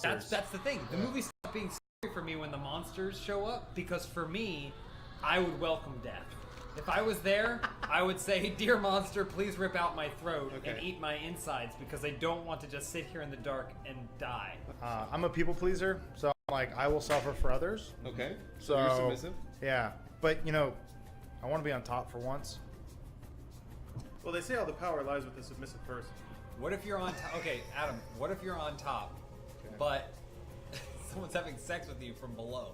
monsters. That's the thing. The movie stopped being scary for me when the monsters show up, because for me, I would welcome death. If I was there, I would say, "Dear monster, please rip out my throat and eat my insides, because I don't want to just sit here in the dark and die." I'm a people pleaser, so I'm like, I will suffer for others. Okay. So you're submissive? Yeah, but you know, I want to be on top for once. Well, they say all the power lies with the submissive person. What if you're on top? Okay, Adam, what if you're on top, but someone's having sex with you from below?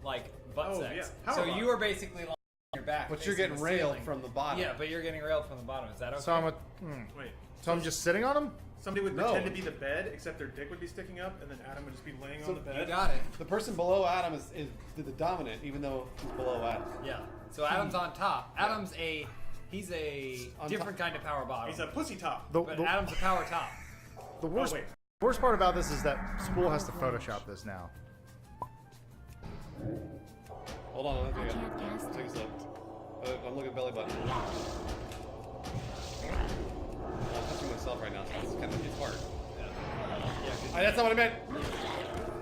Like butt sex. Yeah. Power So line. you are basically lying on your back. But you're facing getting the railed ceiling. from the bottom. Yeah, but you're getting railed from the bottom. Is that okay? So I'm Wait. So I'm just sitting on him? Somebody would pretend to be the bed, except their dick would be sticking up, and then Adam would just be laying on the bed. You got it. The person below Adam is the dominant, even though he's below Adam. Yeah. So Adam's on top. He's a different kind of power bottom. He's a pussy top. But Adam's a power top. The worst part about this is that Spool has to Photoshop this now. Hold on, take a sec. I'm looking at belly button. I'm touching myself right now, so it's kind of hard. That's not what I meant.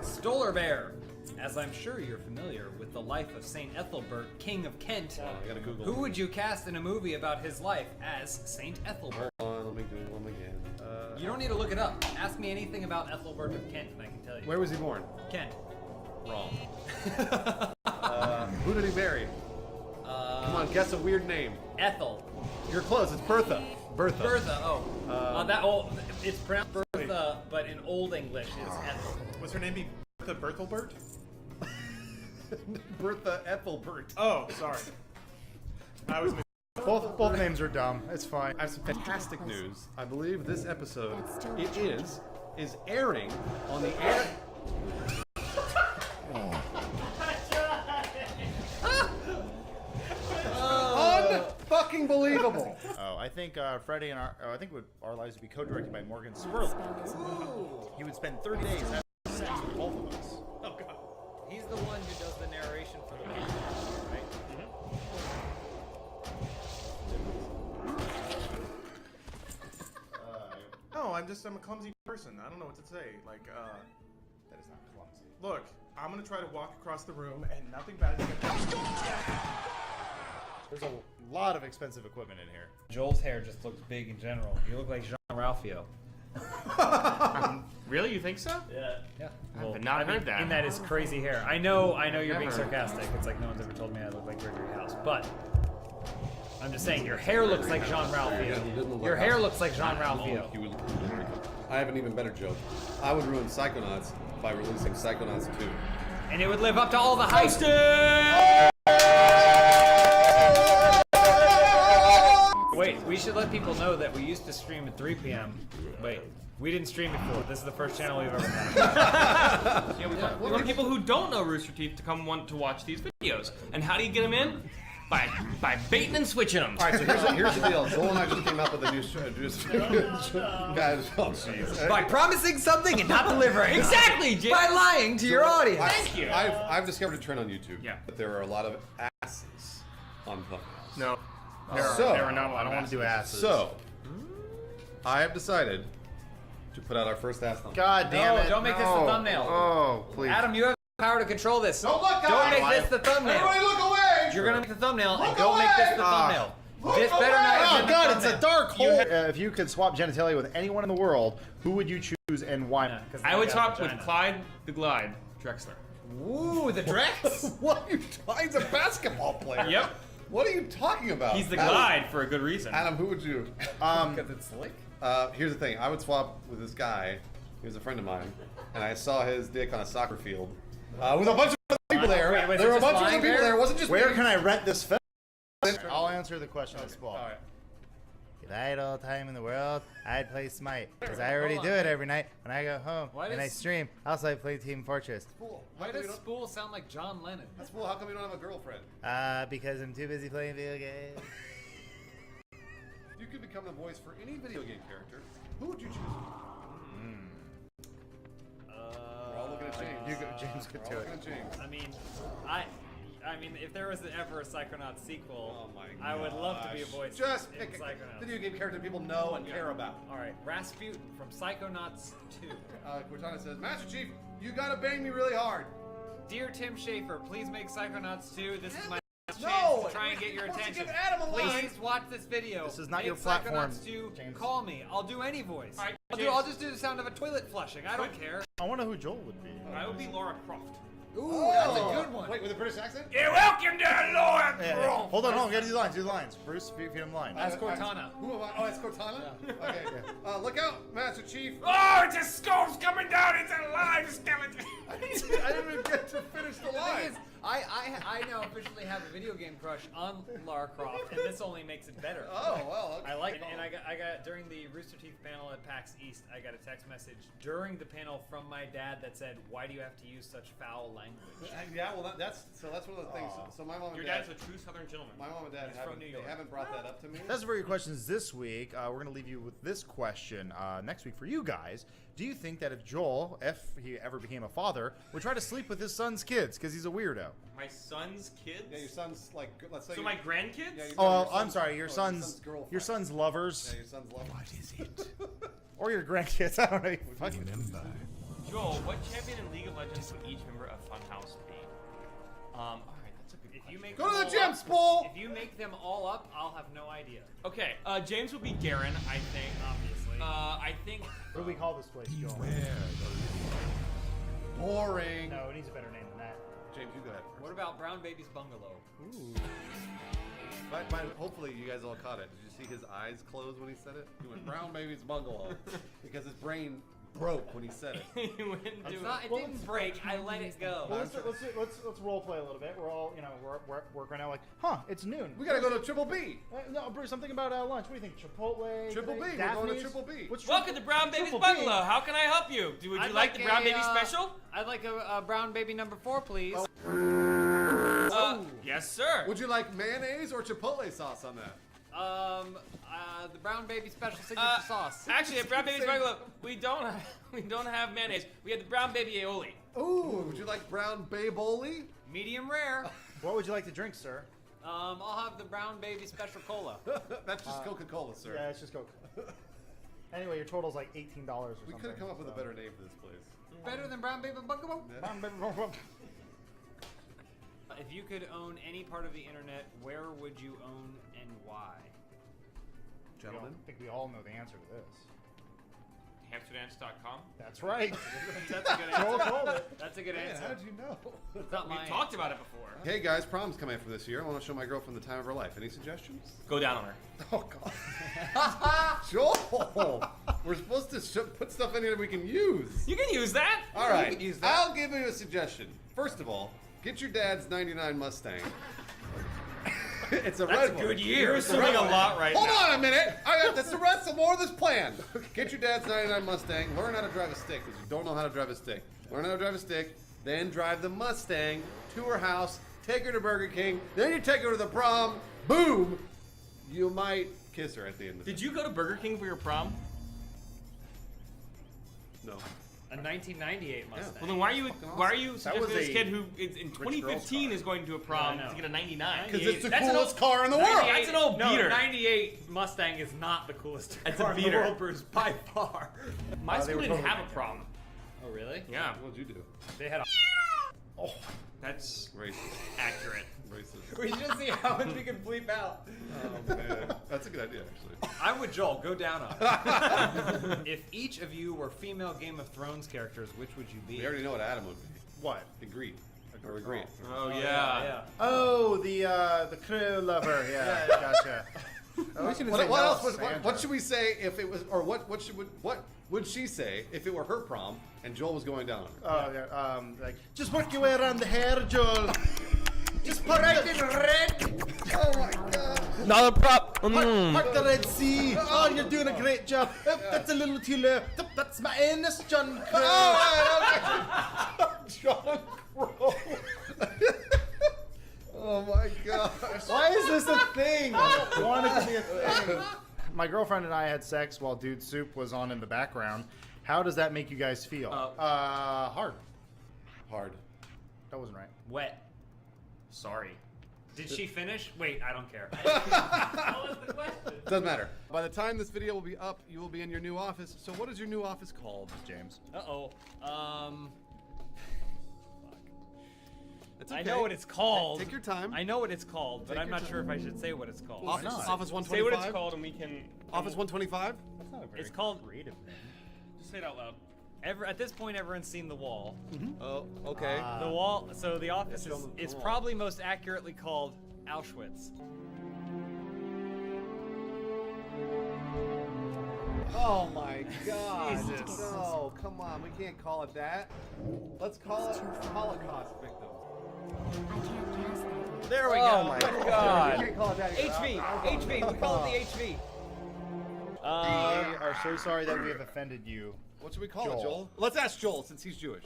Stolar Bear. As I'm sure you're familiar with the life of Saint Ethelbert, King of Kent, I gotta Google. who would you cast in a movie about his life as Saint Ethelbert? Hold on, let me do one again. You don't need to look it up. Ask me anything about Ethelbert of Kent, and I can tell you. Where was he born? Kent. Wrong. Who did he marry? Come on, guess a weird name. Ethel. You're close. It's Bertha. Bertha. Bertha. It's pronounced Bertha, but in Old English it's Ethel. Was her name be Bertha Berthelbert? Bertha Ethelbert. Oh, sorry. I was. Both names are dumb. It's fine. I have some fantastic news. I believe this episode is airing on the air. Unfucking believable. Oh, I think Freddie and our lives would be co-directed by Morgan Spurlock. He would spend 30 days having sex with both of us. Oh god. He's the one who does the narration for the movie, right? No, I'm a clumsy person. I don't know what to say. Like, That is not clumsy. look, I'm gonna try to walk across the room, and nothing bad is gonna happen. There's a lot of expensive equipment in here. Joel's hair just looks big in general. You look like Jean Ralphio. Really? You think so? Yeah. I've not heard that. And that is crazy hair. I know you're being sarcastic. It's like no one's ever told me I look like Gregory House, but I'm just saying your hair looks like Jean Ralphio. Your hair looks like Jean Ralphio. I have an even better joke. I would ruin Psychonauts by releasing Psychonauts 2. And it would live up to all the hype. Wait, we should let people know that we used to stream at 3 p.m. Wait, we didn't stream before. This is the first channel we've ever had. We want people who don't know Rooster Teeth to come want to watch these videos. And how do you get them in? By baiting and switching them. All right, so here's the deal. Joel and I just came up with a new guys. Oh, jeez. By promising something and not delivering. Exactly, Jim. By lying to your audience. Thank you. I've discovered a trend on YouTube. Yeah. That there are a lot of asses on thumbnails. No. There are not a lot I don't want to do asses. So, I have decided to put out our first ass thumbnail. God damn it. Don't make this the thumbnail. Oh, please. Adam, you have the power to control this. Don't look, Don't guys. make this the thumbnail. Everybody look away! You're gonna make the thumbnail, and Look don't make this the away. thumbnail. Look This better away. not Oh have been god, the it's a thumbnail. dark hole. If you could swap genitalia with anyone in the world, who would you choose and why? Yeah, 'cause I would got talk vagina. with Clyde the Glide Drexler. Ooh, the Drex. What are you talking? He's a basketball player. Yep. What are you talking about? He's the Adam, Glide for a good reason. Adam, who would you? Because it's slick. Here's the thing. I would swap with this guy. He was a friend of mine, and I saw his dick on a soccer field with a bunch of other people there. Wait, There were a is it bunch of just other lying people there? there. It wasn't just Where me. can I rent this film? I'll answer the question on the spot. All right. If I had all the time in the world, I'd play Smite. Because I already do it every night when I go home Why and does- I stream. Also, I play Team Fortress. Why does Spool sound like John Lennon? That's cool. How come you don't have a girlfriend? Because I'm too busy playing video games. You could become the voice for any video game character. Who would you choose? We're all looking at James. James could do We're all it. looking at James. I mean, I mean, if there was ever a Psychonauts sequel, Oh my I would love to be a gosh. voice Just in pick a Psychonauts. video game character people know and care about. All right, Rasputin from Psychonauts 2. Cortana says, Master Chief, you gotta bang me really hard. Dear Tim Schafer, please make Psychonauts 2. This is my last No! chance to try and get your Why don't you attention. give Adam a line? Please watch this video. This is not Make your platform, Psychonauts 2. James. Call me. I'll do any voice. All right, I'll James. just do the sound of a toilet flushing. I don't care. I wonder who Joel would be. I would be Laura Croft. Ooh, that's a good one. Wait, with a British accent? You're welcome to Laura Yeah. Hold on, get these lines. Do the lines. Bruce, feed him line. That's Cortana. Who am I? Oh, it's Cortana? Okay. Look out, Master Chief. Oh, it's a skull's coming down. It's a live skeleton. I didn't even get to finish the The thing line. is, I now officially have a video game crush on Lara Croft, and this only makes it better. Oh, well, okay. I like it, and I got during the Rooster Teeth panel at PAX East, I got a text message during the panel from my dad that said, "Why do you have to use such foul language?" Yeah, well, that's one of the things. So my mom and Your dad, dad's a true Southern gentleman. my mom and dad He's from haven't, New they York. haven't brought that up to me. That's for your questions this week. We're going to leave you with this question next week for you guys. Do you think that if Joel, if he ever became a father, would try to sleep with his son's kids because he's a weirdo? My son's kids? Yeah, your son's like, let's say. So my grandkids? Yeah, Oh, your I'm sorry. Your son's son's girlfriend. your son's lovers Yeah, your son's love. What is it? or your grandkids. I don't know. Fucking Joel, what champion in League of Legends would each member of Funhouse be? Alright, that's a good If question. you make Go to them the all gym, up- spool! If you make them all up, I'll have no idea. Okay, James will be Garen, I think. Obviously. I think. What do we call this place, Joel? Boring. No, it needs a better name than that. James, you go ahead. What about Brown Baby's Bungalow? Ooh. Hopefully you guys all caught it. Did you see his eyes close when he said it? He went, Brown Baby's Bungalow. Because his brain broke when he said it. You wouldn't do It's not, it didn't break. I let it go. Well, let's role play a little bit. We're all we're at work right now. Like, it's noon. We gotta go to Triple B. No, Bruce, I'm thinking about lunch. What do you think? Chipotle. Triple B. We're going to Daphne's? Triple B. What's Welcome to Brown Baby's Triple B? Bungalow. How can I help you? Would you I'd like the Brown a, Baby special? I'd like a Brown Baby number 4, please. Yes, sir. Would you like mayonnaise or Chipotle sauce on that? The Brown Baby special signature sauce. Actually, at Brown Baby's Bungalow, we don't have mayonnaise. We have the Brown Baby aioli. Ooh, would you like brown baboli? Medium rare. What would you like to drink, sir? I'll have the Brown Baby special cola. That's just Coca-Cola, sir. Yeah, it's just Coke. Anyway, your total's like $18 or something. We could have come up with a better name for this place. Better than Brown Baby Bungalow? Yeah. If you could own any part of the internet, where would you own and why? Gentlemen. I think we all know the answer to this. HamsterDance.com. That's right. That's a good Joel answer. told it. That's a good Man, answer. how did you know? It's not We my talked about it before. Hey guys, prom's coming up for this year. I want to show my girlfriend the time of her life. Any suggestions? Go down on her. Oh God. Joel! We're supposed to put stuff in here that we can use. You can use that. All right. can use that. I'll give you a suggestion. First of all, get your dad's '99 Mustang. It's a That's red a good one. year. You're It's a assuming red a one. lot right Hold now. on a minute. That's the rest of more of this plan. Get your dad's '99 Mustang. Learn how to drive a stick because you don't know how to drive a stick. Learn how to drive a stick. Then drive the Mustang to her house. Take her to Burger King. Then you take her to the prom. Boom. You might kiss her at the end of it. Did you go to Burger King for your prom? No. A 1998 Mustang. Well, then why are you suggesting was this a kid who in girl's 2015 car. is going to a prom Yeah, I know. to get a 99? Because it's the That's an coolest old- car in the world. That's an old No, beater. 98 Mustang is not the coolest That's car a in the beater. world, Bruce, by far. My they school were didn't totally have a like that. prom. Oh, really? Yeah, What'd you do? They had a... Oh, that's Racist. accurate. Racist. We should see how much we can bleep out. Oh, man. That's a good idea, actually. I'm with Joel. Go down on it. If each of you were female Game of Thrones characters, which would you be? We already know what Adam would be. what? Agreed. Or agreed. Oh, yeah. Yeah. Oh, the crew lover. Yeah, gotcha. Oh, we shouldn't say What else? Melisandre. What should we say if it was, or what would she say if it were her prom and Joel was going down on her? Oh, yeah. Like, just work your way around the hair, Joel. Just put right in red. Oh my God! Not a prop. Park the Red Sea. Oh, you're doing a great job. That's a little too low. That's my anus, John Crow. John Crow. Oh my gosh! Why is this a thing? I don't want it to be a thing. My girlfriend and I had sex while Dude Soup was on in the background. How does that make you guys feel? Hard. Hard. That wasn't right. Wet. Sorry. Did she finish? Wait, I don't care. That was the question. Doesn't matter. By the time this video will be up, you will be in your new office. So what is your new office called, James? Uh-oh. It's I okay. know what it's called. Take your time. I know what it's called, but Take I'm your not sure if I should say what it's called. Office, not? office Say 125? what it's called and we can... Office 125? That's not a very It's called- creative name. Just say it out loud. At this point, everyone's seen The Wall. Oh, okay. The Wall. So the office show is them the it's wall. probably most accurately called Auschwitz. Oh my God! Jesus. No, come on, we can't call it that. Let's call it Holocaust victims. I can't cast that. There we Oh go. my Good God. We can't call it that. HV. We call it the HV. We are so sorry that we have offended you. What should we call Joel. it, Joel? Let's ask Joel since he's Jewish.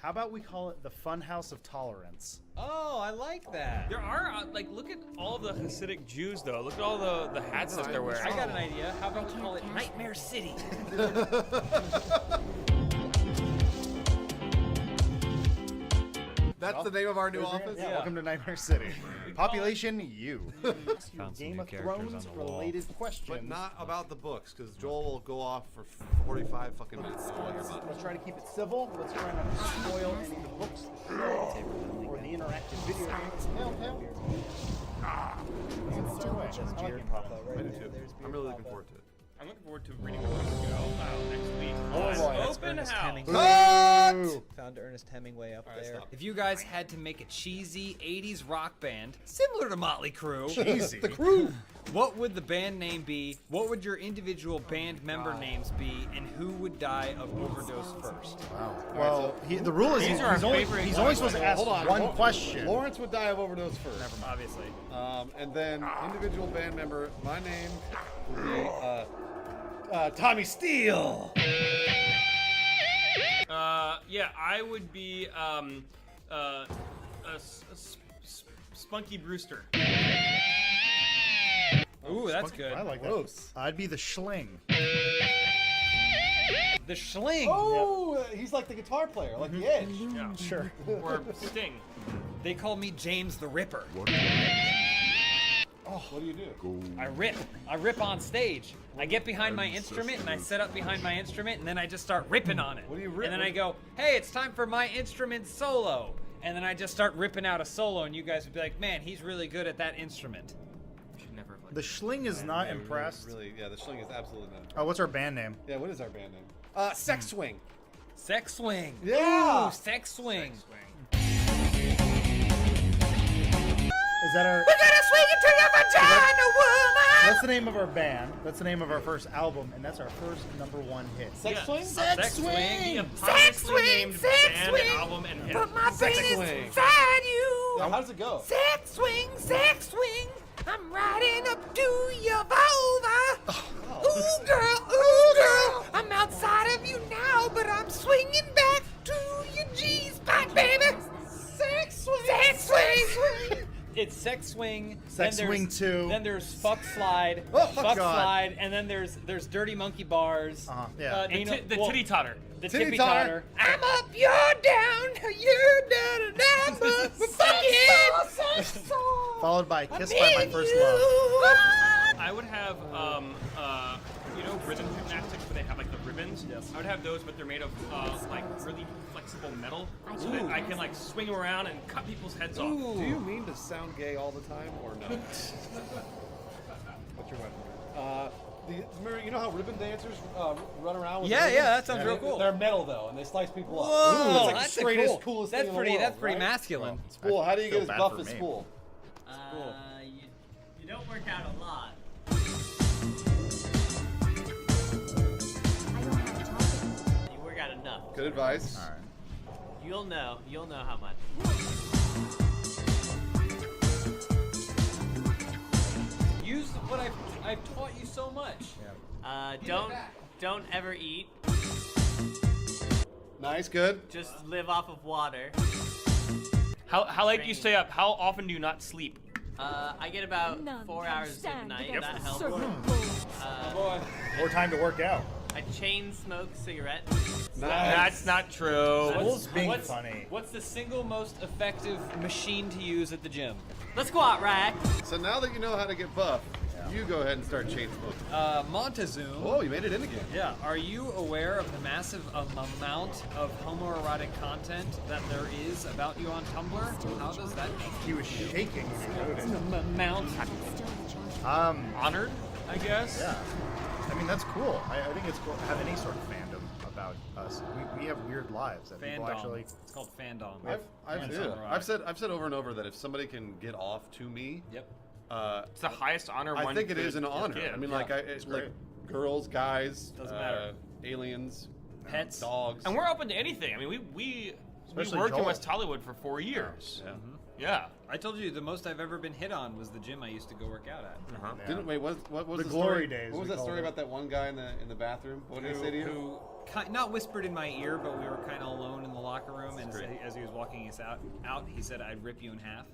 How about we call it the Funhouse of Tolerance? Oh, I like that. There are, like, look at all the Hasidic Jews, though. Look at all the hats that they're wearing. I got an idea. How about we call it Nightmare City? That's the name of our new office? Yeah, welcome to Nightmare City. Population you. Found some Game new of characters Thrones on the wall. related questions. But not about the books, because Joel will go off for 45 fucking minutes. Let's try to keep it civil. Let's try not to spoil any of the books, the show, or the interactive video games. Telltale. It's still a joke. I do too. I'm really looking forward to it. I'm looking forward to reading the books next week. Oh, boy. That's Open Ernest house. Hemingway. Boo! Found Ernest Hemingway up All right, there. stop. If you guys had to make a cheesy 80s rock band similar to Motley Crue, Easy. what would the band name be? What would your individual band member names be? And who would die of overdose first? Wow. Well, the rule is These he's are our only, favorite he's only questions. supposed to ask Hold on. one question. Lawrence would die of overdose first. Obviously. And then individual band member, my name would be Tommy Steele. Yeah, I would be Spunky Brewster. Ooh, that's good. I like that. Gross. I'd be the Schling. The Schling. Oh, he's like the guitar player, like the Edge. Yeah. Sure. Or Sting. They call me James the Ripper. What do you do? I rip on stage. I get behind my instrument and I set up behind my instrument and then I just start ripping on it. What do you rip? And then I go, hey, it's time for my instrument solo. And then I just start ripping out a solo and you guys would be like, man, he's really good at that instrument. Should never have The Schling is not impressed. Really, yeah, the Schling is absolutely not. Oh, what's our band name? Yeah, what is our band name? Sex Swing. Sex Swing. Yeah. Ooh, Sex Swing. Is that our? We're gonna swing into your vagina, woman! That's the name of our band. That's the name of our first album, and that's our first #1 hit. Sex Swing? Sex Swing. The eponymously named band, album, and hit. Put my Sex penis Swing. inside you. Yeah, how does it go? Sex swing, sex swing. I'm riding up to your vulva. Ooh, girl, I'm outside of you now, but I'm swinging back to your G-spot, baby. Sex swing, sex swing. It's sex swing. Sex then swing there's- 2. Then there's fuck slide, Oh, fuck God. slide, and then there's dirty monkey bars. Yeah. The titty totter. The Titty tippy totter. totter. I'm up, you're down, you're down, and I'm up. Fucking Followed by Kiss by My First Love. I would have, you know, rhythm gymnastics where they have like the ribbons. Yes. I would have those, but they're made of like really flexible metal, so that I can like swing around and cut people's heads off. Do you mean to sound gay all the time or no? What's your weapon? Remember, you know how ribbon dancers run around with Yeah, ribbons? yeah, that sounds real cool. They're metal though, and they slice people up. Whoa, It's like that's the straightest, cool. coolest That's thing in pretty. the world, That's pretty right? masculine. Spool, how do you feel get as bad buff for as me. Spool? You don't work out a lot. I don't have talking. You work out enough. Good advice. All right. You'll know how much. Use what I've taught you so much. Don't ever eat. Nice, good. Just live off of water. How late do you stay up? How often do you not sleep? I get about None 4 can hours a stand night. against That the helps. circle. Boy. More time to work out. I chain smoke cigarettes. That's not true. Bull's being what's, funny. What's the single most effective machine to use at the gym? The squat rack. So now that you know how to get buff, you go ahead and start chain smoking. Montezuma. Oh, you made it in again. Yeah, are you aware of the massive amount of homoerotic content that there is about you on Tumblr? How does that make He was shaking. amount? Honored, I guess. Yeah. I mean, that's cool. I think it's cool to have any sort of fandom about us. We have weird lives that people Fandom. actually. It's called fandom. I've said over and over that if somebody can get off to me, Yep. It's the highest honor I one think it could is an honor. give. I mean, Yeah, it's like great. girls, guys, Doesn't matter. aliens, Pets. dogs. And we're open to anything. I mean, we Especially worked in Joel. West Hollywood for 4 years. Yeah. Yeah. I told you the most I've ever been hit on was the gym I used to go work out at. Uh-huh. Yeah. Didn't wait? What was The the glory story? days, What was we that called story it. about that one guy in the bathroom? What did he say to you? Who not whispered in my ear, but we were kind of alone in the locker room, and as he was walking us out, he said, "I'd rip you in half."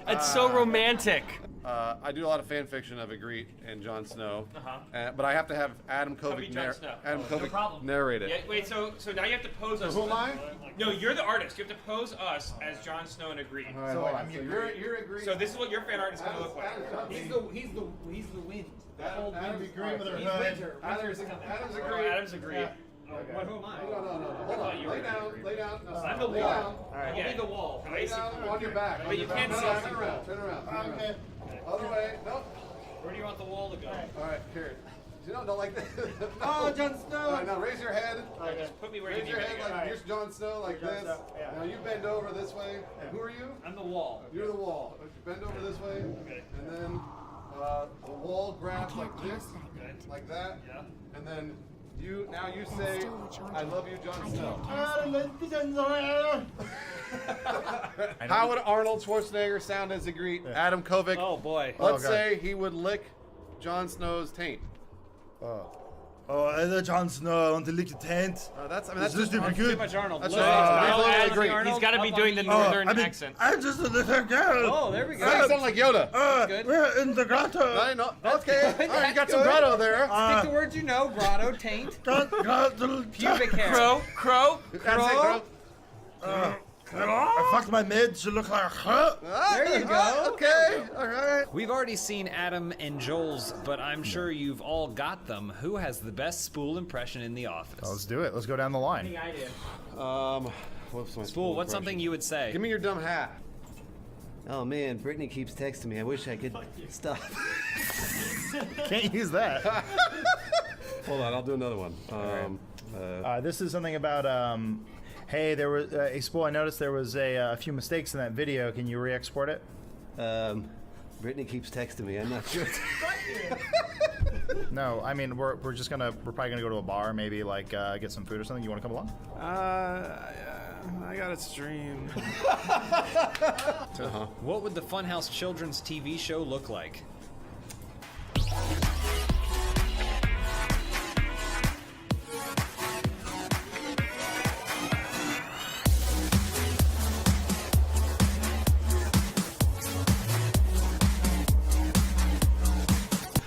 It's so romantic. I do a lot of fan fiction of Ygritte and Jon Snow, Uh-huh. but I have to have Adam Covey Kovic, Jon Snow. Adam No Kovic problem. narrate it. Yeah, wait, so now you have to pose us. Who am I? No, you're the artist. You have to pose us as Jon Snow and Ygritte. So I'm you're Ygritte. So this is what your fan art is going to look like. He's the wind. The whole Adam's wind. Ygritte with her He's hood. winter. Winter's coming. Adam's Oh, Ygritte. Adam's Ygritte. What? Who am I? No. Hold on. Lay down. No, I'm the lay wall. down. I'll be the wall. Lay I see. down on your back. But you can't see us. Turn around. Okay. Other way. No. Where do you want the wall to go? All right, here. You don't like this. Oh, Jon Snow. All right, now raise your head. Just put me where you Raise need your me. head like here's Jon Snow, like this. Now you bend over this way. And who are you? I'm the wall. You're the wall. Bend over this way. And then the wall grabs like this, like that. Yeah. And then you say, "I love you, Jon Snow." How would Arnold Schwarzenegger sound as Ygritte? Adam Kovic. Oh boy. Let's God. say he would lick Jon Snow's taint. Oh, Jon Snow, I want to lick your tent. That's This Too good. much Arnold. That's Look, right. Arnold, I Arnold, agree. Arnold, He's got to be up doing on the you. northern accent. I'm just a little girl. Oh, there we go. You sound like Yoda. good. We're in the grotto. No, okay. good. All right, you got That's some good. grotto there. Stick the words you know. Grotto, taint, pubic hair. Crow. That's it, bro. I fucked my mid. She look like her. There you go. Okay. All right. We've already seen Adam and Joel's, but I'm sure you've all got them. Who has the best Spool impression in the office? Let's do it. Let's go down the line. What's my Spool, what's something you would say? Give me your dumb hat. Oh man, Brittany keeps texting me. I wish I could stop. Can't use that. Hold on, I'll do another one. This is something about. Hey, there was a Spool. I noticed there was a few mistakes in that video. Can you re-export it? Brittany keeps texting me. I'm not sure. No, I mean we're probably gonna go to a bar, maybe like get some food or something. You want to come along? I got a stream. What would the Funhouse Children's TV show look like?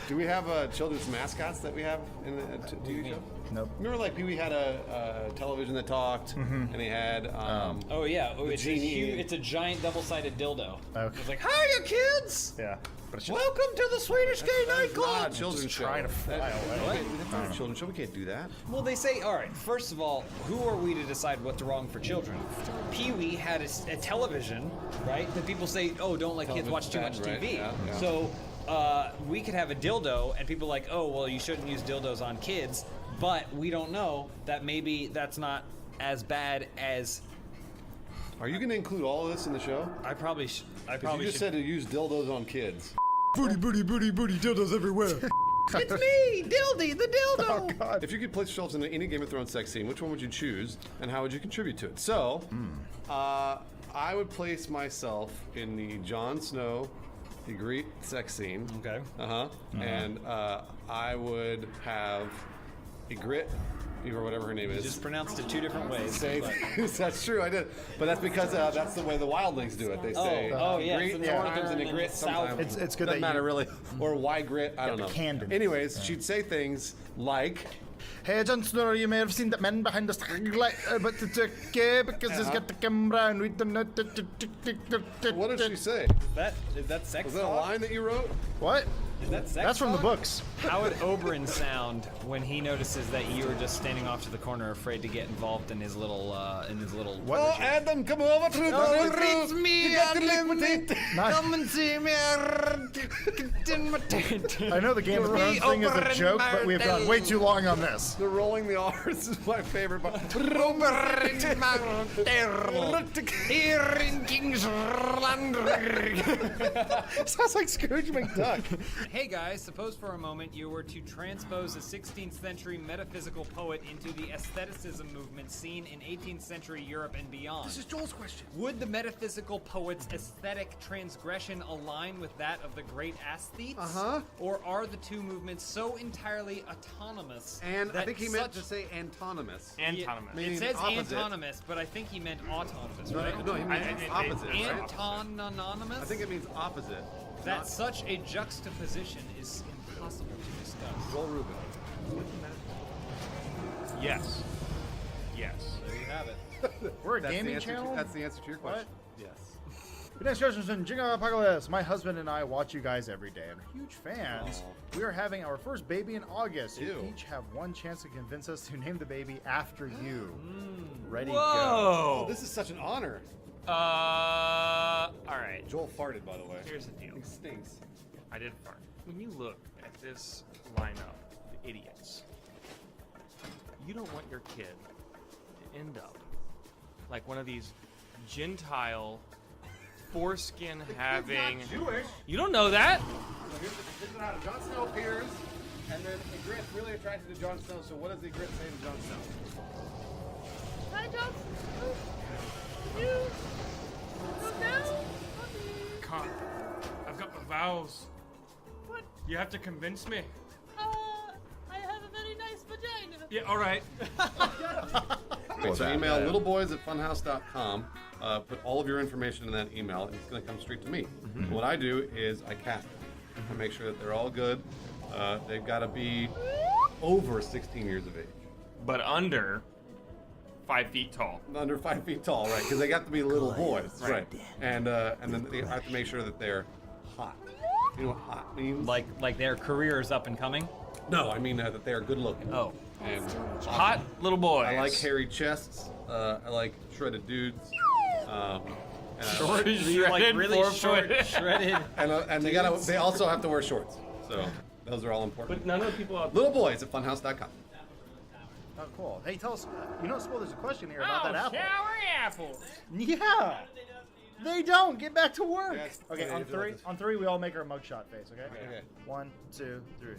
Do we have children's mascots that we have in the TV show? Nope. Remember, like Pee Wee had a television that talked, and he had. Oh yeah, it's a genie. huge, it's a giant double-sided dildo. Okay. It's like, hiya kids! Yeah. But it's Welcome to the Swedish Gay Not Nightclub! a children's show. trying to fly away. That's not a children's show. We can't do that. Well, they say, all right, first of all, who are we to decide what's wrong for children? Pee-wee had a television, right, that people say, oh, don't let kids watch too much Right, TV. yeah. So we could have a dildo, and people are like, oh, well, you shouldn't use dildos on kids, but we don't know that maybe that's not as bad as... Are you going to include all of this in the show? I probably should. You just said to use dildos on kids. Booty, dildos everywhere. It's me, Dildy, the dildo! Oh God. If you could place yourselves in any Game of Thrones sex scene, which one would you choose, and how would you contribute to it? So, I would place myself in the Jon Snow, Ygritte sex scene. Okay. And I would have Ygritte or whatever her name is. Just pronounced it 2 different ways. Say that's true, I did. But that's because that's the way the wildlings do it. They say yeah, grit from the sometimes and a northern grit and sometimes. It's good Doesn't that matter you- really. Or why grit? I don't know. Camden. Anyways, she'd say things like, Hey, Jon Snow, you may have seen the man behind the skylight, but it's okay because he's got the camera and we don't know. what did she say? Is that sex Was that a talk? line that you wrote? What? Is that sex That's from the talk? books. How would Oberyn sound when he notices that you are just standing off to the corner, afraid to get involved in his little What? Oh, Adam, come over to the reach me, You got to lick with it. Not- and see me. I know the Game of Thrones thing is a joke, but we've gone way too long on this. The rolling the R's is my favorite part. Here in King's Sounds like Scrooge McDuck. Hey guys, suppose for a moment you were to transpose a 16th century metaphysical poet into the aestheticism movement seen in 18th century Europe and beyond. This is Joel's question. Would the metaphysical poet's aesthetic transgression align with that of the great aesthetes? Uh-huh. Or are the two movements so entirely autonomous And I that think he meant to such- say antonymous. Antonymous. Meaning It says opposite. antonymous, but I think he meant autonomous, right? No, he means opposite. Right? Antonymous? I think it means opposite. that such a juxtaposition is impossible to discuss. Joel Rubin. Yes. Yes. There you have it. We're a That's the gaming answer channel? that's the answer to your question. Yes. Good next question from Jingle Apocalypse. My husband and I watch you guys every day and are huge fans. We are having our first baby in August. You Ew. each have one chance to convince us to name the baby after you. Ready, go. Whoa. Oh, this is such an honor. All right. Joel farted, by the way. Here's the deal. He stinks. I did fart. When you look at this lineup of idiots, you don't want your kid to end up like one of these Gentile, foreskin having. Jewish. You don't know that. Here's what happened. Jon Snow appears, and then Ygritte's really attracted to Jon Snow. So what does Ygritte say to Jon Snow? Hi, Jon. You. No. Can't. I've got the vows. What? You have to convince me. I have a very nice vagina. Yeah. All right. So email littleboys@funhouse.com. Put all of your information in that email, and it's going to come straight to me. What I do is I cast them. I make sure that they're all good. They've got to be over 16 years of age. But under 5 feet tall. Under 5 feet tall, right? Because they got to be little boys, right? And then they have to make sure that they're hot. You know what hot means? like their career is up and coming. No, I mean that they are good looking. Oh. And Hot little boys. I like hairy chests. I like shredded dudes. And You're like really 4 short, foot. shredded. and they also have to wear shorts. So those are all important. But none of the people out Littleboys@funhouse.com. Oh, cool. Hey, tell us. You know, Spoil, there's a question here about that apple. apples. Yeah. They don't. Get back to work. Yes. Okay, Yeah, on you do three. like this. On three, we all make our mugshot face. Okay. Okay. 1, 2, 3.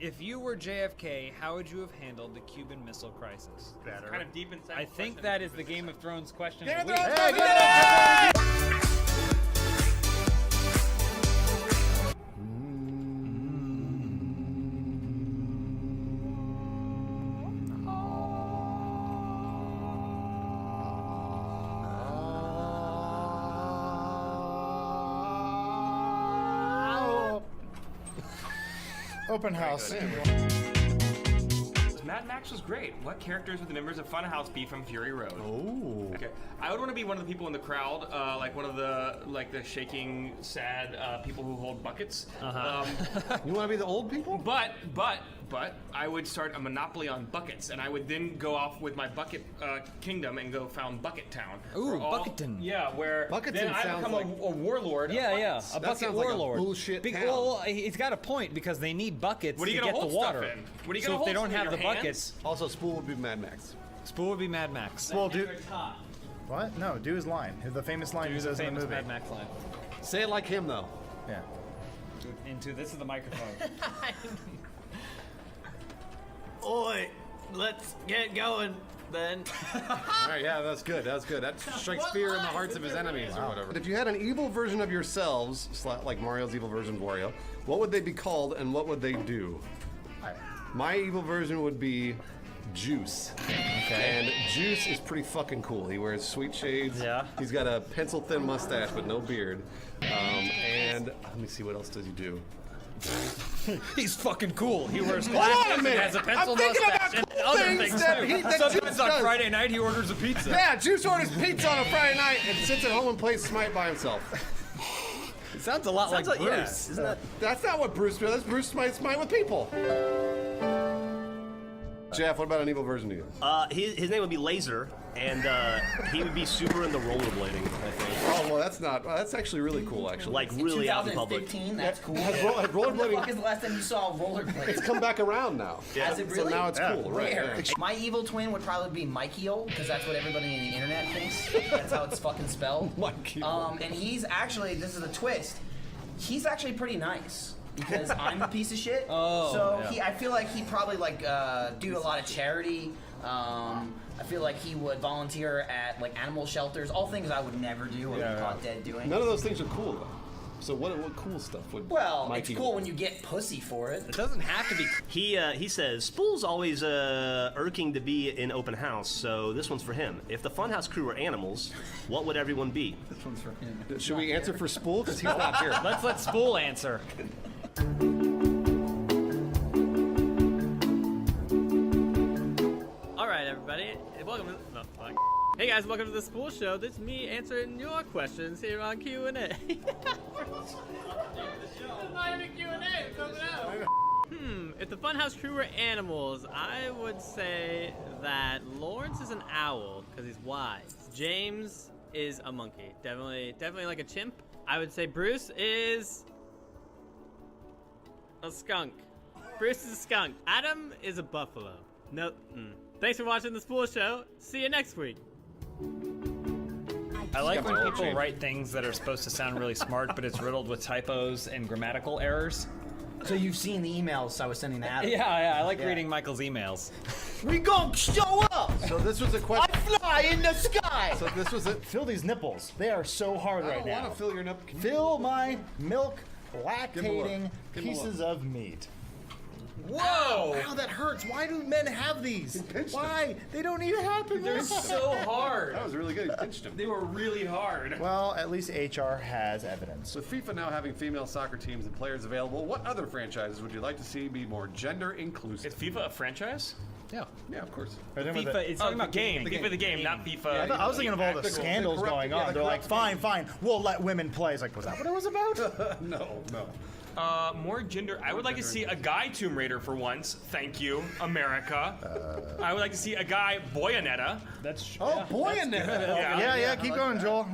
If you were JFK, how would you have handled the Cuban Missile Crisis? Better. Kind of deep inside. I think that is the Game of Thrones question. Game of of the week. Thrones! Hey, Open house. Mad Max was great. What characters would the members of Funhouse be from Fury Road? Oh. Okay, I would want to be one of the people in the crowd, like one of the the shaking, sad people who hold buckets. You want to be the old people? But I would start a monopoly on buckets, and I would then go off with my bucket kingdom and go found Bucket Town. Ooh, where all- Bucketon. Yeah, where Bucketon then I sounds become like- a warlord. of Yeah, buckets. a That bucket sounds like a warlord. bullshit town. Well, he's got a point because they need buckets What are you to gonna get the hold stuff water. in? What are you so gonna if they hold don't in have your the hands? buckets, Also, Spool would be Mad Max. Spool would be Mad Max. Well, do. What? No, do his line. The famous line he Use a says in the famous movie. Mad Max line. Say it like him, though. Yeah. This is the microphone. Oi, let's get going then. All right, yeah, that's good. That's good. That strikes fear in the hearts of his enemies or whatever. If you had an evil version of yourselves, like Mario's evil version of Wario, what would they be called and what would they do? My evil version would be Juice. Okay. And Juice is pretty fucking cool. He wears sweet shades. Yeah. He's got a pencil-thin mustache but no beard. And let me see, what else does he do? He's fucking cool. He wears on glasses a and minute. has a pencil I'm thinking mustache about and cool other things things that too. he- that Sometimes Juice on does. Friday night he orders a pizza. Yeah, Juice orders pizza on a Friday night and sits at home and plays Smite by himself. It sounds a lot like Bruce. Yeah, isn't that? That's not what Bruce does. Bruce Smite with people. Jeff, what about an evil version of you? His name would be Laser, and he would be super into rollerblading, I think. Oh, well, that's actually really cool, actually. Like, really out in public. 2015, that's cool. Has When the rollerblading, fuck is the last time you saw a rollerblade? it's come back around now. Has it really? So now it's cool, right? Where? Yeah. My evil twin would probably be Mikey-O, because that's what everybody in the internet thinks. That's how it's fucking spelled. Mikey-O. And he's actually, this is a twist, he's actually pretty nice. Because I'm a piece of shit. I feel like he'd probably do a lot of charity. I feel like he would volunteer at like animal shelters, all things I would never do or be caught dead doing. None of those things are cool, though. So what cool stuff would Well, Mikey it's cool when you get pussy for it. It doesn't have to be. He says, Spool's always irking to be in open house, so this one's for him. If the Funhouse crew were animals, what would everyone be? This one's for him. Should we answer for Spool? Because he's not here. Let's let Spool answer. Alright, everybody. Welcome to the... fuck. Hey guys, welcome to the Spool Show. This is me answering your questions here on Q&A. It's not even Q&A, it's coming out. If the Funhouse crew were animals, I would say that Lawrence is an owl, because he's wise. James is a monkey. Definitely like a chimp. I would say Bruce is... a skunk. Bruce is a skunk. Adam is a buffalo. Nope. Thanks for watching the Spool Show. See you next week. I like when people write things that are supposed to sound really smart, but it's riddled with typos and grammatical errors. So you've seen the emails I was sending to Adam? Yeah, I like reading Michael's emails. We gon' show up! So this was a question. I fly in the sky! So this was it. Fill these nipples. They are so hard I right don't now. want to fill your nipple. Fill my milk Give him a lactating look. Give him a pieces of meat. Whoa! Wow, that hurts. Why do men have these? pinched Why? They don't need to happen. They're so hard. That was really good. He pinched him. They were really hard. Well, at least HR has evidence. With FIFA now having female soccer teams and players available, what other franchises would you like to see be more gender inclusive? Is FIFA a franchise? Yeah. Yeah, of course. FIFA, it's talking about game. FIFA the game, not FIFA. I was thinking of all the scandals going on. They're like, fine, we'll let women play. It's like, was that what it was about? No. More gender. I would like to see a guy Tomb Raider for once. Thank you, America. I would like to see a guy Bayonetta. Bayonetta. Yeah, keep going, Joel.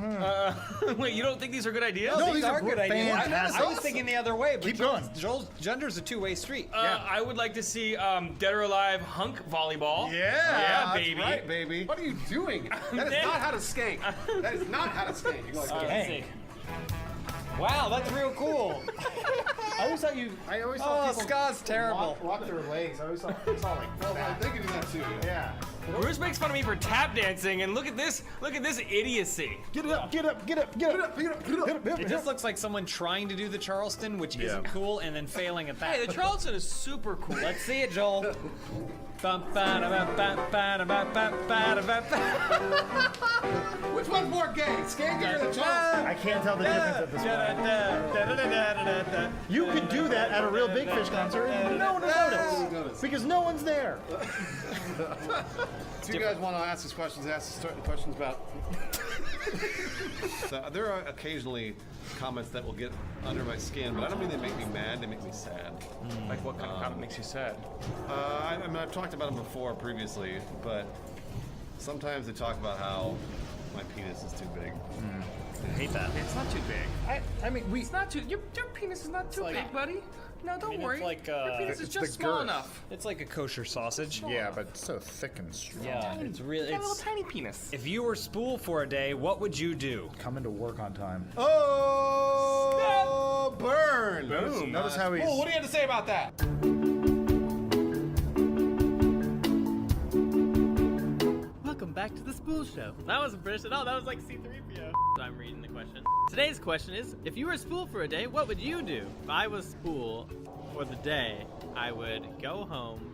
Wait, you don't think these are good ideas? No, these are good ideas. I was thinking the other way, but Keep going. Joel's gender's a two-way street. I would like to see Dead or Alive hunk volleyball. Yeah, baby. That's right, baby. What are you doing? That is not how to skank. That is not how to skank. You go like this. Dang. Wow, that's real cool. I always thought people Ska's terrible. walk their legs. I always thought it's all like Well, they can do that too. yeah. Bruce makes fun of me for tap dancing, and look at this idiocy. Get up. It just looks like someone trying to do the Charleston, which isn't cool, and then failing at that. Hey, the Charleston is super cool. Let's see it, Joel. Which one's more gay, skanking or the Charleston? I can't tell the difference at this point. You could do that at a real Big Fish concert and no one would notice. Because no one's there. Do you guys want to ask us questions? Ask certain questions about. So there are occasionally comments that will get under my skin, but I don't mean they make me mad. They make me sad. Like what kind of comment makes you sad? I mean, I've talked about them before previously, but sometimes they talk about how my penis is too big. I hate that. It's not too big. I mean, It's not too. Your penis is not too big, buddy. No, don't worry. It's like, your penis is it's just the small girth. enough. It's like a kosher sausage. Yeah, but it's so thick and strong. Yeah, it's really. Got a little It's, tiny penis. if you were Spool for a day, what would you do? Coming to work on time. Oh, burn! Boom. Notice how he's. What do you have to say about that? back to the Spool Show. That wasn't British at all. That was like C-3PO. I'm reading the question. Today's question is, if you were Spool for a day, what would you do? If I was Spool for the day, I would go home.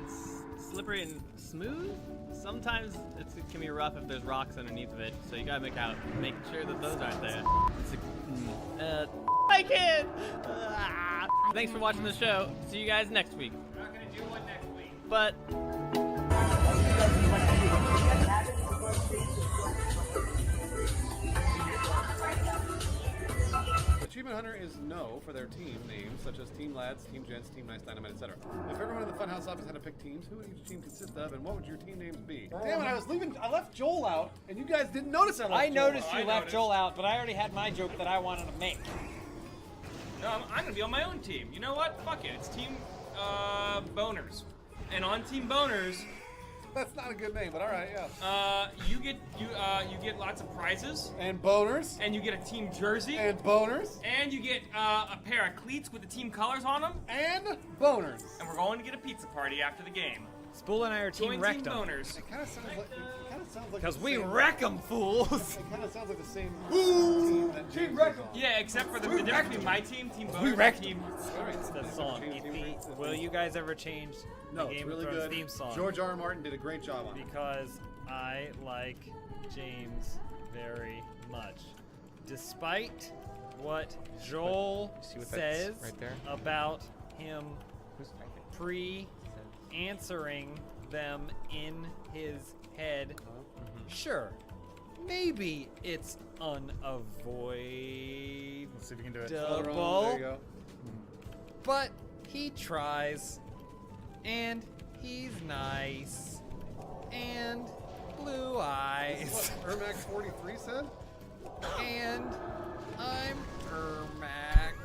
It's slippery and smooth. Sometimes it can be rough if there's rocks underneath of it, so you gotta make sure that those aren't there. My kid! Thanks for watching the show. See you guys next week. We're not gonna do one next week. But Achievement Hunter is no for their team names, such as Team Lads, Team Gents, Team Nice Dynamite, etc. If everyone in the Funhouse office had to pick teams, who would each team consist of, and what would your team names be? Damn it, I left Joel out, and you guys didn't notice I left I Joel noticed out. you left Joel out, but I already had my joke that I wanted to make. No, I'm gonna be on my own team. You know what? Fuck it. It's Team Boners. And on Team Boners, That's not a good name, but all right, yeah. you get lots of prizes, And boners. and you get a team jersey, And boners. and you get a pair of cleats with the team colors on them, And boners. and we're going to get a pizza party after the game. Spool and I are Team Join Team Rectum. Boners. It kind of sounds like Because the we same- wreck 'em, fools! It kind of sounds like the same team that James is on. Yeah, except for the difference between my team, Team Boners, wrecked and Team. It's the song. Will you guys ever change No, the it's Game really of Thrones good. theme song? George R. R. Martin did a great job on it. Because I like James very much. Despite what Joel see what that's says right there? about him pre-answering them in his head, sure, maybe it's unavoidable. Let's see if we can do it. There you go. But he tries, and he's nice, and blue eyes, What Ermac 43 said? and I'm Ermac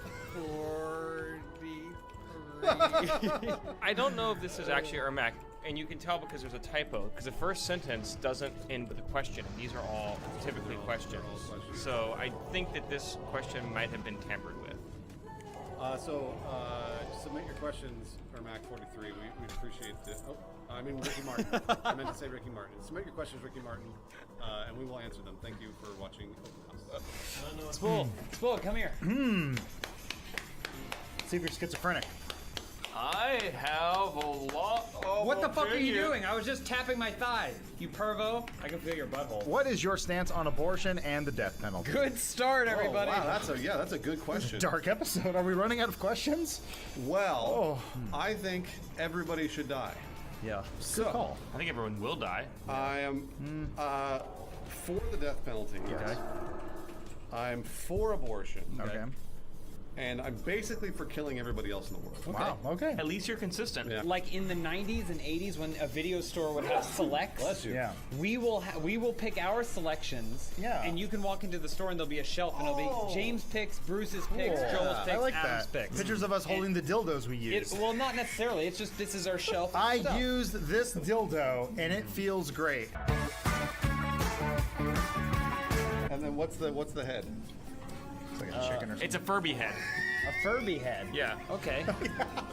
43. I don't know if this is actually Ermac, and you can tell because there's a typo, because the first sentence doesn't end with a question. These are all typically questions. So I think that this question might have been tampered with. Submit your questions, Ermac 43. We'd appreciate it. Oh, I mean Ricky Martin. I meant to say Ricky Martin. Submit your questions, Ricky Martin, and we will answer them. Thank you for watching Open House. Spool, come here. See if you're schizophrenic. I have a lot of What the fuck are you doing? I was just tapping my thigh. You pervo. I can feel your butthole. What is your stance on abortion and the death penalty? Good start, everybody. Oh, wow, that's a good question. Dark episode. Are we running out of questions? Well, I think everybody should die. Yeah. So, Good call. I think everyone will die. I am for the death penalty. Okay. I'm for abortion. Okay. And I'm basically for killing everybody else in the world. Wow. Okay. At least you're consistent. Yeah. Like in the 90s and 80s when a video store would have selects. Bless you. Yeah. We will pick our selections. Yeah. And you can walk into the store and there'll be a shelf and it'll be James picks, Bruce's picks, Cool. Joel's picks, I like Adam's that. picks. Pictures of us holding the dildos we use. Well, not necessarily. It's just this is our shelf. of I stuff. used this dildo and it feels great. And then what's the head? It's like a chicken or something. It's a Furby head. A Furby head. Yeah. Okay.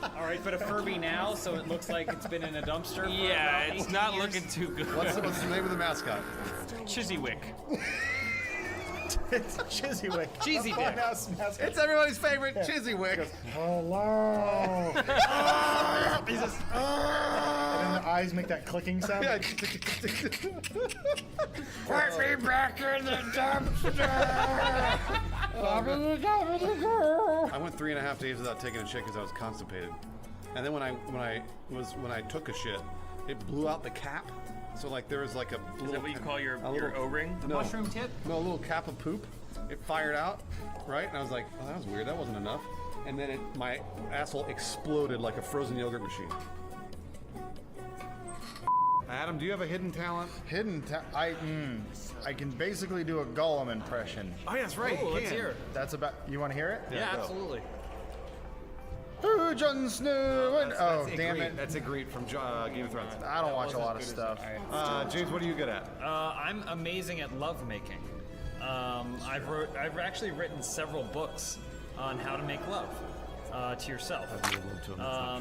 All right, but a Furby now, so it looks like it's been in a dumpster. For Yeah, about it's 18 not years. looking too good. What's the name of the mascot? Chissywick. It's Chissywick. Cheesy dick. Funhouse mascot. It's everybody's favorite Chissywick. Hello. He's just, and then the eyes make that clicking sound. Yeah. Put me back in the dumpster. I went 3.5 days without taking a shit because I was constipated. And then when I took a shit, it blew out the cap. So like there was like a Is little that what you call your little- O-ring? The mushroom tip? No, a little cap of poop. It fired out, right? And I was like, oh, that was weird. That wasn't enough. And then my asshole exploded like a frozen yogurt machine. Adam, do you have a hidden talent? I can basically do a Gollum impression. Oh, yeah, that's right. Oh, let's hear it. That's about. You want to hear it? Yeah, go. absolutely. Who Jon Snow? Oh, damn it! That's a great from Game of Thrones. I don't watch a lot of stuff. James, what are you good at? I'm amazing at lovemaking. I've actually written several books on how to make love to yourself.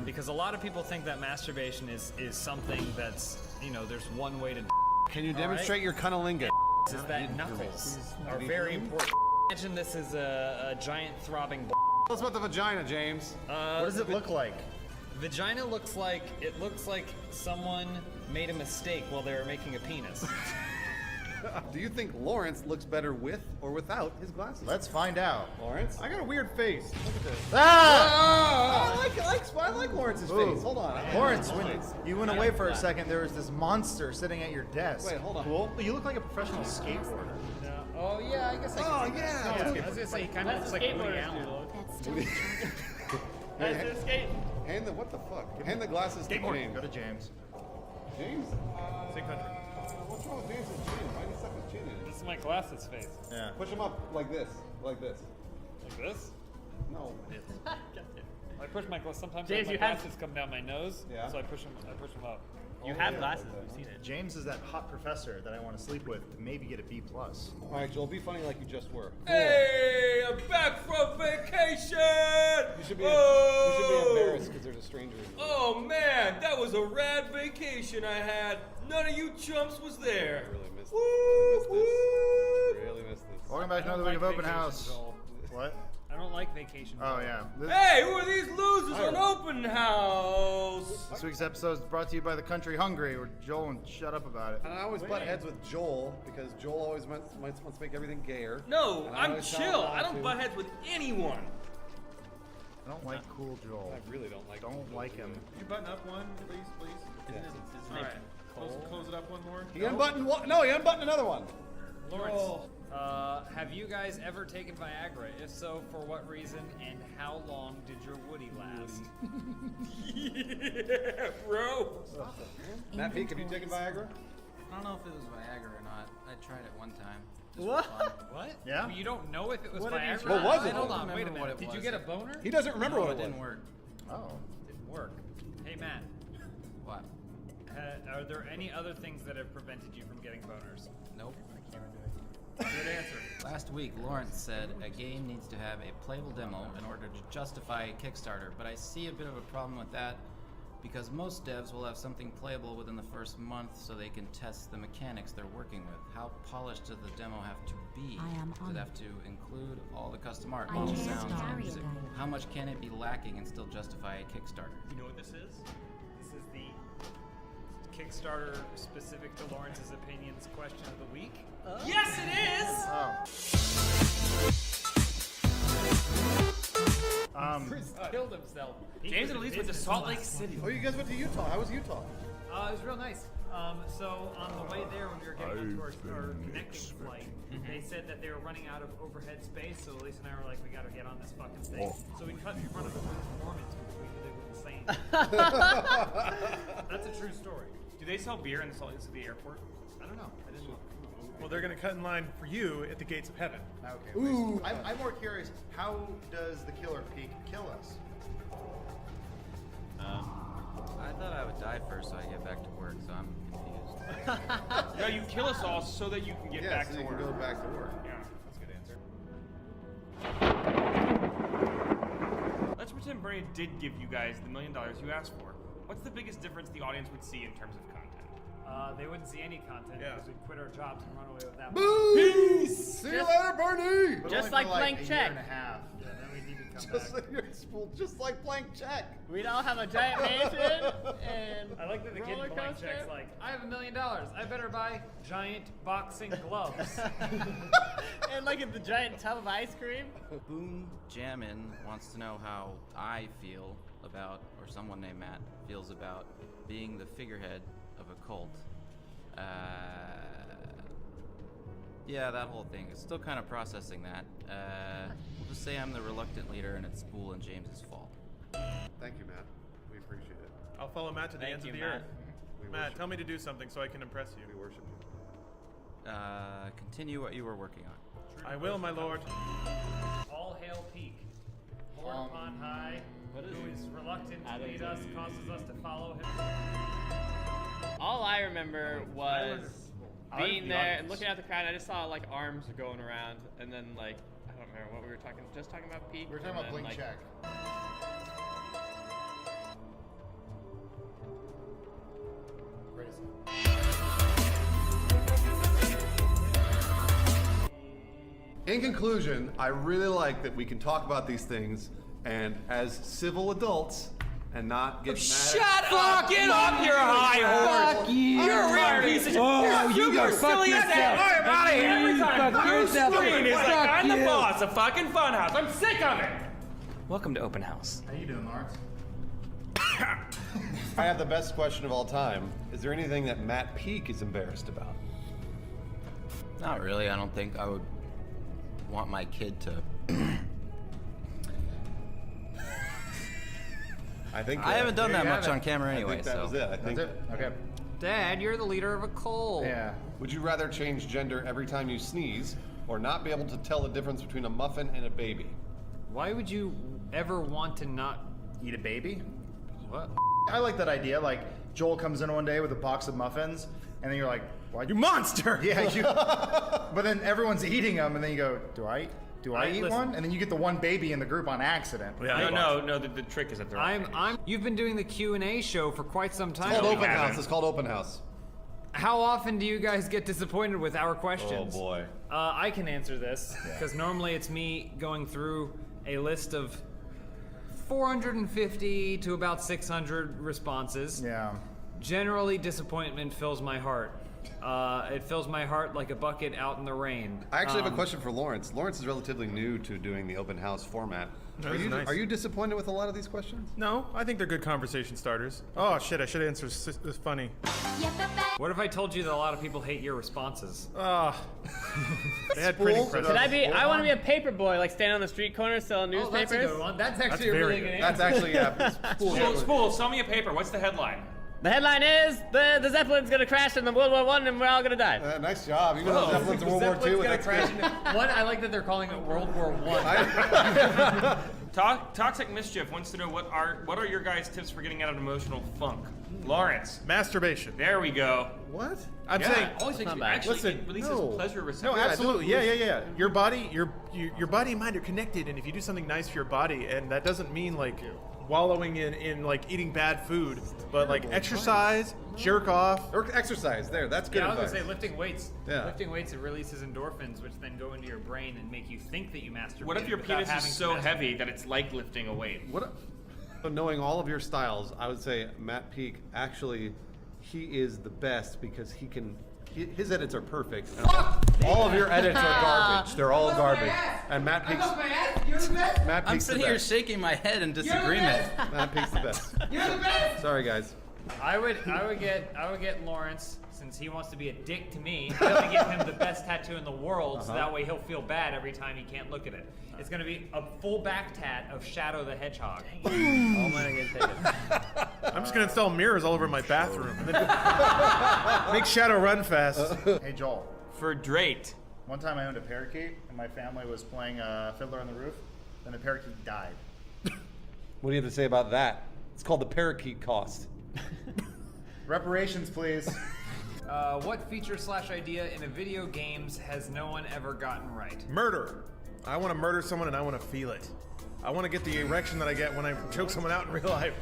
Because a lot of people think that masturbation is something that's, there's one way to Can you demonstrate your cunnilingus? Is that knuckles are very important. Imagine this is a giant throbbing. Tell us about the vagina, James. What does it look like? Vagina looks like someone made a mistake while they were making a penis. Do you think Lawrence looks better with or without his glasses? Let's find out. Lawrence? I got a weird face. Look at this. Ah! I like Lawrence's face. Hold on. Lawrence, when you went away for a second, there was this monster sitting at your desk. Wait, hold on. Cool. You look like a professional skateboarder. Oh yeah, I guess. Oh, yeah. I was gonna say he kind of looks like Woody Allen. Hand the what the fuck? Hand the glasses to James. Go to James. James? Same country. What's wrong with James' chin? Why did he suck his chin in? This is my glasses face. Yeah. Push him up like this. Like this. Like this? No. I push my glasses. Sometimes James, my you have- glasses come down my nose. Yeah. So I push them up. You have glasses. We've seen it. James is that hot professor that I want to sleep with to maybe get a B+. All right, Joel, be funny like you just were. Hey, I'm back from vacation! You should be embarrassed because there's a stranger in the room. Oh man, that was a rad vacation I had. None of you chumps was there. I really missed Woo, this. Really missed this. Welcome back to another week of Open House. What? I don't like vacation. Oh, yeah. Hey, who are these losers on Open House? This week's episode is brought to you by The Country Hungry, where Joel and shut up about it. And I always butt heads with Joel because Joel always wants to make everything gayer. No, And I I'm always tell him chill. not I don't to. butt heads with anyone. I don't like cool Joel. I really don't like Don't like him. Could you button up one, please? Yeah. All right. Close it up one more. He unbuttoned one. No, he unbuttoned another one. Lawrence, have you guys ever taken Viagra? If so, for what reason, and how long did your Woody last? Yeah, bro. Matt Peak, have you taken Viagra? I don't know if it was Viagra or not. I tried it one time. What? Yeah? You don't know if it was What did Viagra? you try? What was it? Hold on, I don't wait a remember what minute. it Did you was. get a boner? He doesn't remember what it it didn't was. work. Oh. Didn't work. Hey, Matt. What? Are there any other things that have prevented you from getting boners? Nope. Good answer. Last week, Lawrence said a game needs to have a playable demo in order to justify a Kickstarter, but I see a bit of a problem with that because most devs will have something playable within the first month so they can test the mechanics they're working with. How polished does the demo have to be? Does it have to include all the custom art, all the sounds, and music? How much can it be lacking and still justify a Kickstarter? You know what this is? This is the Kickstarter specific to Lawrence's opinions question of the week. Yes, it is. Chris killed himself. James at least went to Salt Lake City. Oh, you guys went to Utah. How was Utah? It was real nice. So on the way there, when we were getting onto our connecting flight, they said that they were running out of overhead space. So Elise and I were like, we gotta get on this fucking thing. So we cut in front of the Mormons, which we knew they wouldn't say anything. That's a true story. Do they sell beer in the Salt Lake City airport? I don't know. I didn't look. Well, they're gonna cut in line for you at the gates of heaven. Okay. Ooh. I'm more curious, how does the killer peak kill us? I thought I would die first so I get back to work, so I'm confused. No, you kill us all so that you can get back so to you work. can go back to work. Yeah. That's a good answer. Let's pretend Bernie did give you guys the $1 million you asked for. What's the biggest difference the audience would see in terms of content? They wouldn't see any content because we'd quit our jobs and run away with that. Peace! See you later, Bernie! But Just only like for blank a check. year and a half. Yeah, then we need to come Just back. like your spool, just like blank check. We'd all have a giant mansion and I like that the kid roller in blank coaster. check's like, I have $1 million. I better buy giant boxing gloves. and like the giant tub of ice cream. Boom Jammin wants to know how I feel about, or someone named Matt feels about, being the figurehead of a cult. Yeah, that whole thing. It's still kind of processing that. We'll just say I'm the reluctant leader and it's Spool and James's fault. Thank you, Matt. We appreciate it. I'll follow Matt to the ends of the earth. Matt, tell me to do something so I can impress you. We worship you. Continue what you were working on. I will, my lord. All hail Peak. Lord upon high, who is reluctant to lead us, causes us to follow him. All I remember was I like being the there audience. and looking at the crowd. I just saw like arms going around, and then like I don't remember what we were talking. Just talking about Peak. We were talking and about then, Blink like, Check. Greatest. in conclusion, I really like that we can talk about these things and as civil adults and not get mad. Shut up! Get off your high horse! Fuck you! You're a real piece of shit! Oh, You're you go super fuck silly as yourself. hell! I'm out of here! Every time Fuck Bruce yourself. Wayne is like, Fuck I'm the you. boss of fucking Funhouse. I'm sick of it! Welcome to Open House. How you doing, Lawrence? I have the best question of all time. Is there anything that Matt Peak is embarrassed about? Not really. I don't think I would want my kid to. I haven't done There that you much have on it. camera I anyway. think that So was it. I think. That's it? Okay. Dad, you're the leader of a cult. Yeah. Would you rather change gender every time you sneeze, or not be able to tell the difference between a muffin and a baby? Why would you ever want to not Eat a baby? what? I like that idea. Like, Joel comes in one day with a box of muffins, and then you're like, "Why You monster! Yeah, you. But then everyone's eating them, and then you go, "Do I eat listen. one?" And then you get the one baby in the group on accident. No, the trick is that they're all You've been doing the Q&A show for quite some time. It's called now. Open House. It's called Open House. How often do you guys get disappointed with our questions? Oh boy. I can answer this because normally it's me going through a list of 450 to about 600 responses. Yeah. Generally, disappointment fills my heart. It fills my heart like a bucket out in the rain. I actually have a question for Lawrence. Lawrence is relatively new to doing the open house format. No, Are this is you, nice. are you disappointed with a lot of these questions? No, I think they're good conversation starters. Oh shit, I should answer this funny. What if I told you that a lot of people hate your responses? They had printing presses. Could I be? I want to be a paper boy, like stand on the street corner selling Oh, that's newspapers. a good one. That's actually That's a really very good good. That's answer. actually, yeah. Spool, sell me a paper. What's the headline? The headline is the Zeppelin's gonna crash in the World War I and we're all gonna die. Nice job. You know the Zeppelins in World War II. Zeppelin's gonna That's crash good. into- One, I like that they're calling it World War I. Toxic Mischief wants to know what are your guys' tips for getting out of emotional funk? Lawrence. Masturbation. There we go. What? I'm Yeah, saying. always makes not me bad. actually Listen, it releases no. pleasure No, receptors. absolutely. Yeah. Your body, your body and mind are connected, and if you do something nice for your body, and that doesn't mean like wallowing in like eating bad food, but like exercise, jerk off. Or exercise. There. That's good Yeah, I was advice. gonna say lifting weights. Yeah. Lifting weights, it releases endorphins, which then go into your brain and make you think that you masturbate. What if your without penis having is to so masturbate. heavy that it's like lifting a weight? So knowing all of your styles, I would say Matt Peak actually, he is the best because his edits are perfect. And all of your edits are garbage. They're all garbage. And Matt Peak's Matt I'm Peak's sitting the here best. shaking my head in disagreement. Matt Peak's the best. Sorry guys. I would get Lawrence, since he wants to be a dick to me. I'm gonna give him the best tattoo in the world, so that way he'll feel bad every time he can't look at it. It's gonna be a full back tat of Shadow the Hedgehog. Oh my God, I'm just gonna install mirrors all over my bathroom. And then make Shadow run fast. Hey, Joel. For Drake. One time I owned a parakeet, and my family was playing Fiddler on the Roof. Then the parakeet died. What do you have to say about that? It's called the parakeet cost. Reparations, please. What feature/idea in a video games has no one ever gotten right? Murder. I want to murder someone and I want to feel it. I want to get the erection that I get when I choke someone out in real life.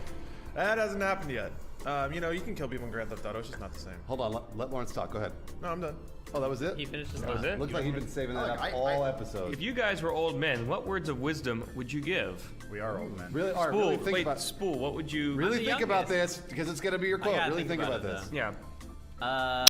That hasn't happened yet. You can kill people in Grand Theft Auto. It's just not the same. Hold on, let Lawrence talk. Go ahead. No, I'm done. Oh, that was it? He finished his That was thought. it? Looks like he'd been saving that Look, up all episodes. If you guys were old men, what words of wisdom would you give? We are old men. Really, all right, Spool, really think wait, about Spool, what would you... really the think about youngest. this because it's gonna be your quote. gotta Really think about it, this. though. Yeah.